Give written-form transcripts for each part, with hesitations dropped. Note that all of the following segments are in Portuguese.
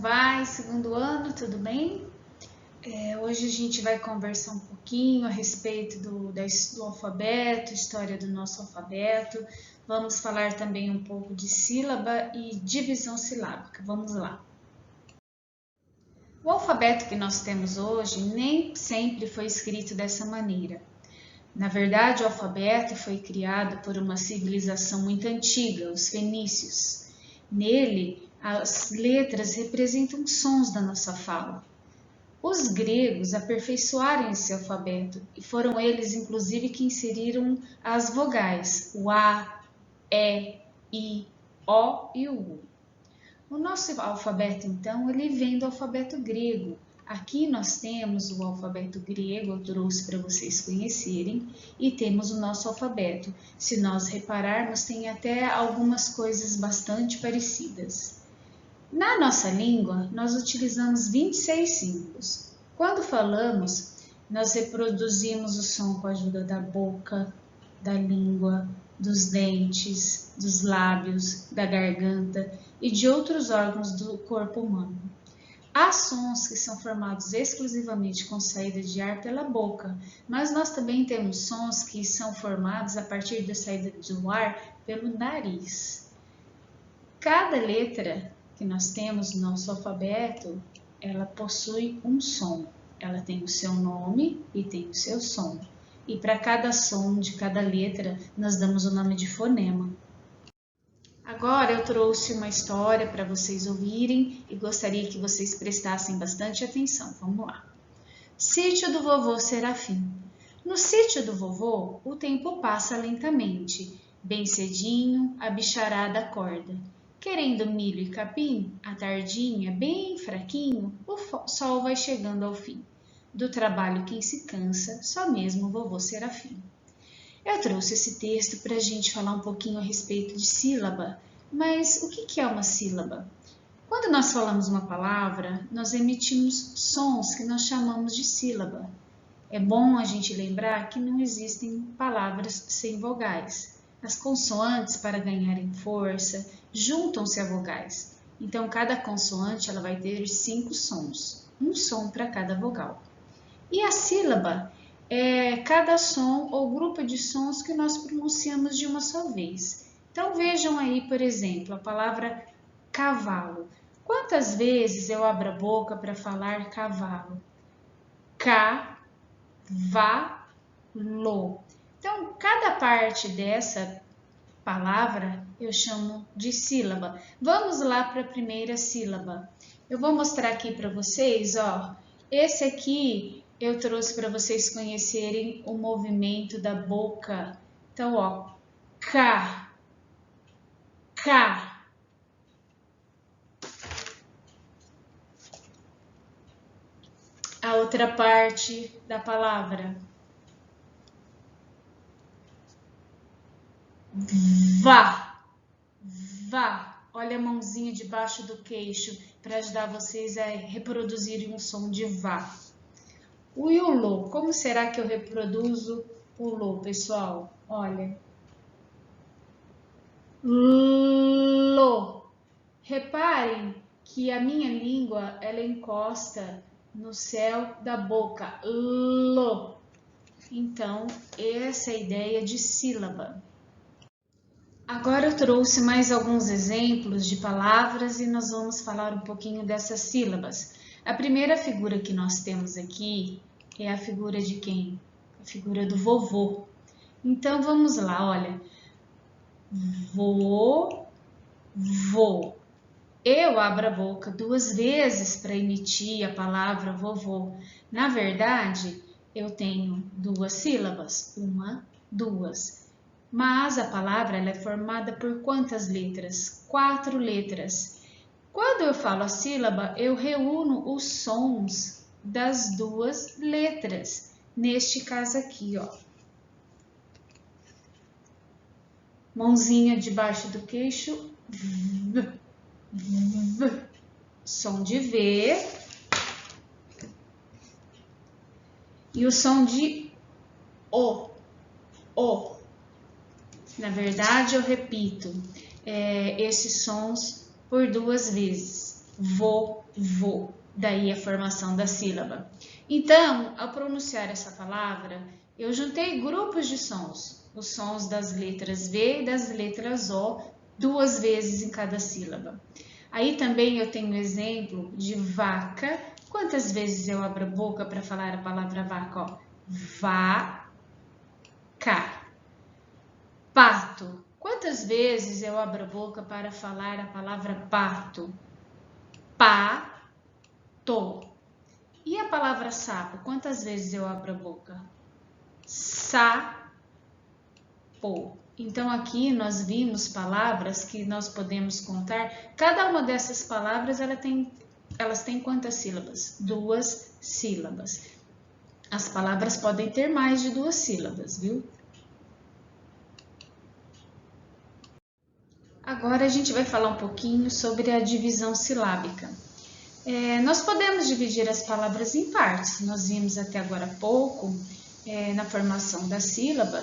vai? Segundo ano, tudo bem? Hoje a gente vai conversar um pouquinho a respeito do alfabeto, história do nosso alfabeto. Vamos falar também um pouco de sílaba e divisão silábica. Vamos lá. O alfabeto que nós temos hoje nem sempre foi escrito dessa maneira. Na verdade, o alfabeto foi criado por uma civilização muito antiga, os fenícios. Nele, as letras representam sons da nossa fala. Os gregos aperfeiçoaram esse alfabeto e foram eles, inclusive, que inseriram as vogais, o A, E, I, O e o U. O nosso alfabeto, então, ele vem do alfabeto grego. Aqui nós temos o alfabeto grego, eu trouxe para vocês conhecerem, e temos o nosso alfabeto. Se nós repararmos, tem até algumas coisas bastante parecidas. Na nossa língua, nós utilizamos 26 símbolos. Quando falamos, nós reproduzimos o som com a ajuda da boca, da língua, dos dentes, dos lábios, da garganta e de outros órgãos do corpo humano. Há sons que são formados exclusivamente com saída de ar pela boca, mas nós também temos sons que são formados a partir da saída do ar pelo nariz. Cada letra que nós temos no nosso alfabeto, ela possui um som. Ela tem o seu nome e tem o seu som. E para cada som de cada letra, nós damos o nome de fonema. Agora eu trouxe uma história para vocês ouvirem e gostaria que vocês prestassem bastante atenção. Vamos lá. Sítio do vovô Serafim. No sítio do vovô, o tempo passa lentamente. Bem cedinho, a bicharada acorda. Querendo milho e capim, à tardinha, bem fraquinho, o sol vai chegando ao fim. Do trabalho quem se cansa, só mesmo o vovô Serafim. Eu trouxe esse texto para a gente falar um pouquinho a respeito de sílaba, mas o que é uma sílaba? Quando nós falamos uma palavra, nós emitimos sons que nós chamamos de sílaba. É bom a gente lembrar que não existem palavras sem vogais. As consoantes, para ganharem força, juntam-se a vogais. Então, cada consoante ela vai ter 5 sons, um som para cada vogal. E a sílaba é cada som ou grupo de sons que nós pronunciamos de uma só vez. Então, vejam aí, por exemplo, a palavra cavalo. Quantas vezes eu abro a boca para falar cavalo? Ca-va-lo. Então, cada parte dessa palavra eu chamo de sílaba. Vamos lá para a primeira sílaba. Eu vou mostrar aqui para vocês, ó. Esse aqui eu trouxe para vocês conhecerem o movimento da boca. Então, ó, ca. A outra parte da palavra. Vá. Olha a mãozinha debaixo do queixo para ajudar vocês a reproduzirem um som de vá. O iulô, como será que eu reproduzo o lô, pessoal? Olha. Lô. Reparem que a minha língua ela encosta no céu da boca. Lô. Então, essa é a ideia de sílaba. Agora eu trouxe mais alguns exemplos de palavras e nós vamos falar um pouquinho dessas sílabas. A primeira figura que nós temos aqui é a figura de quem? A figura do vovô. Então vamos lá, olha. Vovô. Eu abro a boca 2 vezes para emitir a palavra vovô. Na verdade, eu tenho 2 sílabas. 1, 2. Mas a palavra ela é formada por quantas letras? 4 letras. Quando eu falo a sílaba, eu reúno os sons das 2 letras. Neste caso aqui, ó. Mãozinha debaixo do queixo. V. Som de V. E o som de O. Na verdade, eu repito esses sons por 2 vezes. vovô. Daí a formação da sílaba. Então, ao pronunciar essa palavra, eu juntei grupos de sons. Os sons das letras V e das letras O, 2 vezes em cada sílaba. Aí também eu tenho o exemplo de vaca. Quantas vezes eu abro a boca para falar a palavra vaca? Ó, vaca. Pato. Quantas vezes eu abro a boca para falar a palavra pato? Pato. E a palavra sapo? Quantas vezes eu abro a boca? Sapo. Então, aqui nós vimos palavras que nós podemos contar. Cada uma dessas palavras, elas têm quantas sílabas? 2 sílabas. As palavras podem ter mais de 2 sílabas, viu? Agora a gente vai falar um pouquinho sobre a divisão silábica. Nós podemos dividir as palavras em partes. Nós vimos até agora há pouco, na formação da sílaba,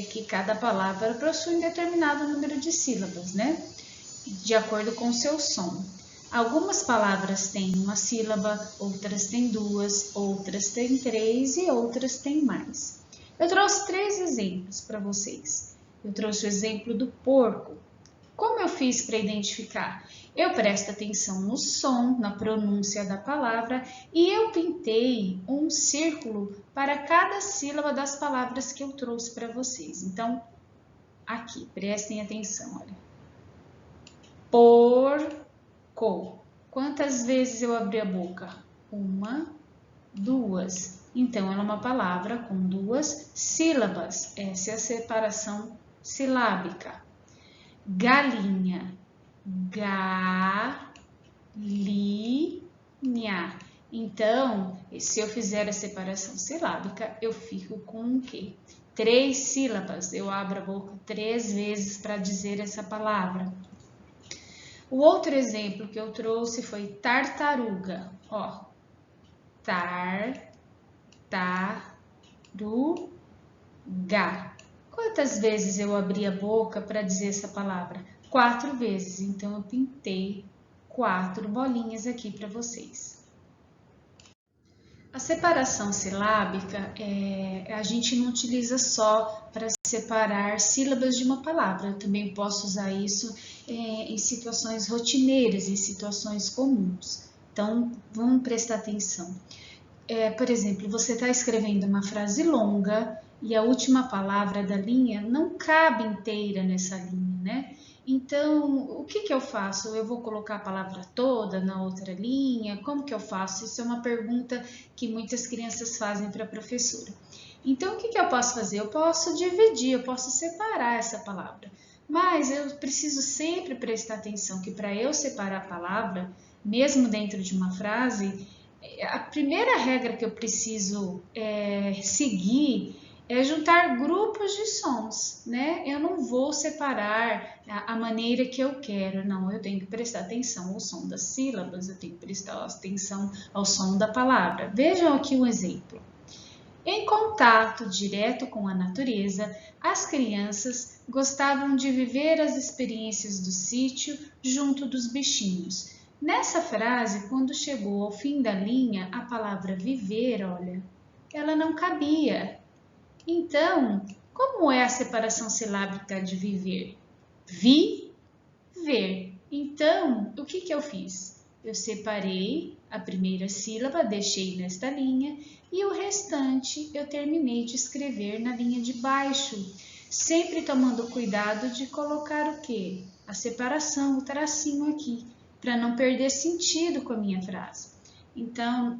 que cada palavra possui um determinado número de sílabas, né? De acordo com o seu som. Algumas palavras têm uma sílaba, outras têm 2, outras têm 3 e outras têm mais. Eu trouxe 3 exemplos para vocês. Eu trouxe o exemplo do porco. Como eu fiz para identificar? Eu presto atenção no som, na pronúncia da palavra e eu pintei um círculo para cada sílaba das palavras que eu trouxe para vocês. Então, aqui, prestem atenção, olha. Porco. Quantas vezes eu abri a boca? 1, 2. Então, ela é uma palavra com 2 sílabas. Essa é a separação silábica. Galinha. Galinha. Então, se eu fizer a separação silábica, eu fico com o quê? 3 sílabas. Eu abro a boca 3 vezes para dizer essa palavra. O outro exemplo que eu trouxe foi tartaruga. Ó, tartaruga. Quantas vezes eu abri a boca para dizer essa palavra? 4 vezes. Então, eu pintei 4 bolinhas aqui para vocês. A separação silábica, a gente não utiliza só para separar sílabas de uma palavra. Eu também posso usar isso em situações rotineiras, em situações comuns. Então, vamos prestar atenção. Por exemplo, você está escrevendo uma frase longa e a última palavra da linha não cabe inteira nessa linha, né? Então, o que eu faço? Eu vou colocar a palavra toda na outra linha? Como que eu faço? Isso é uma pergunta que muitas crianças fazem para a professora. Então, o que eu posso fazer? Eu posso dividir, eu posso separar essa palavra. Mas eu preciso sempre prestar atenção que para eu separar a palavra, mesmo dentro de uma frase, a primeira regra que eu preciso seguir é juntar grupos de sons, né? Eu não vou separar a maneira que eu quero, não. Eu tenho que prestar atenção ao som das sílabas, eu tenho que prestar atenção ao som da palavra. Vejam aqui um exemplo. Em contato direto com a natureza, as crianças gostavam de viver as experiências do sítio junto dos bichinhos. Nessa frase, quando chegou ao fim da linha, a palavra viver, olha, ela não cabia. Então, como é a separação silábica de viver? Vi-ver. Então, o que eu fiz? Eu separei a primeira sílaba, deixei nesta linha e o restante eu terminei de escrever na linha de baixo, sempre tomando cuidado de colocar o quê? A separação, o tracinho aqui, para não perder sentido com a minha frase. Então,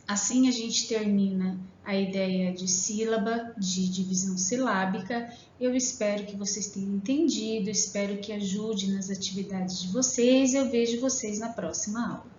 assim a gente termina a ideia de sílaba, de divisão silábica. Eu espero que vocês tenham entendido, espero que ajude nas atividades de vocês. Eu vejo vocês na próxima aula.